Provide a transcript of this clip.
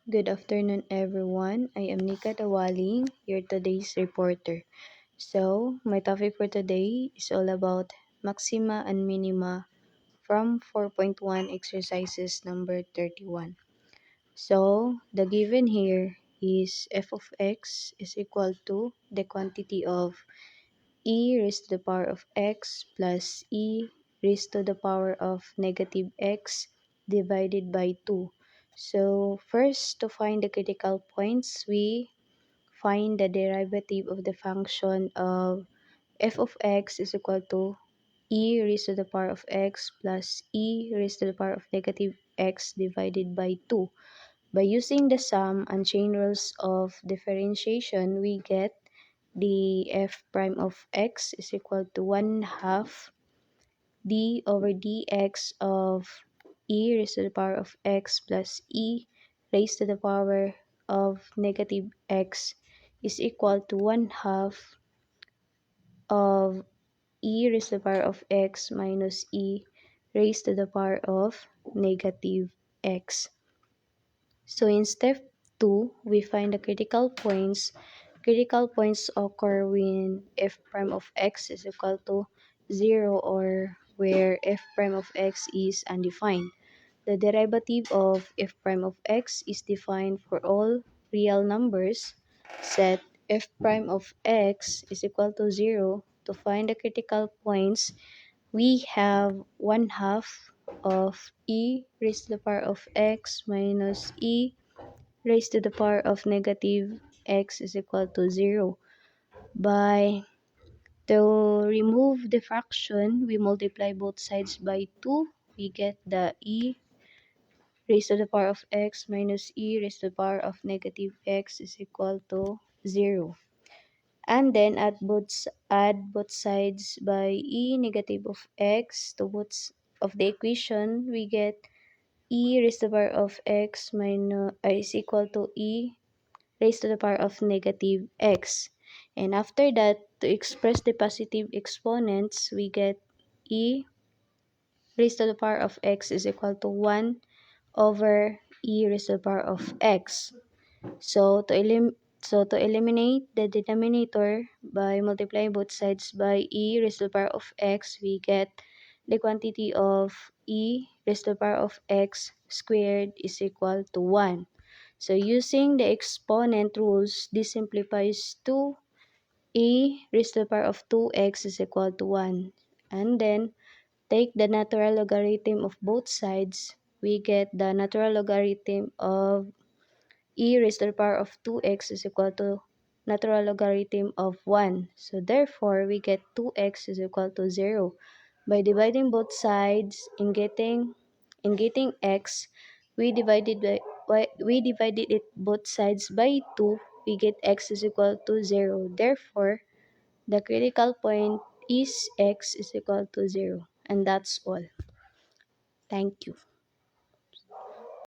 Good afternoon, everyone. I am Nika Tawaling, your today's reporter. So, my topic for today is all about maxima and minima from 4.1 exercises number 31. So, the given here is f of x is equal to the quantity of e raised to the power of x plus e raised to the power of negative x divided by 2. So first, to find the critical points, we find the derivative of the function of f of x is equal to e raised to the power of x plus e raised to the power of negative x divided by 2. By using the sum and chain rules of differentiation, we get the f prime of x is equal to 1/2 d over dx of e raised to the power of x plus e raised to the power of negative x is equal to 1/2 of e raised to the power of x minus e raised to the power of negative x. So in step 2, we find the critical points. Critical points occur when f prime of x is equal to 0 or where f prime of x is undefined. The derivative of f prime of x is defined for all real numbers. Set f prime of x is equal to 0. To find the critical points, we have 1/2 of e raised to the power of x minus e raised to the power of negative x is equal to 0. To remove the fraction, we multiply both sides by 2. We get the e raised to the power of x minus e raised to the power of negative x is equal to 0. And then add both sides by e negative of x to both of the equation. We get e raised to the power of x minus is equal to e raised to the power of negative x. And after that, to express the positive exponents, we get e raised to the power of x is equal to 1 over e raised to the power of x. So to eliminate the denominator by multiplying both sides by e raised to the power of x, we get the quantity of e raised to the power of x squared is equal to 1. So using the exponent rules, this simplifies to e raised to the power of 2x is equal to 1. And then take the natural logarithm of both sides. We get the natural logarithm of e raised to the power of 2x is equal to natural logarithm of 1. So therefore, we get 2x is equal to 0. By dividing both sides in getting x, we divided it both sides by 2. We get x is equal to 0. Therefore, the critical point is x is equal to 0. And that's all. Thank you.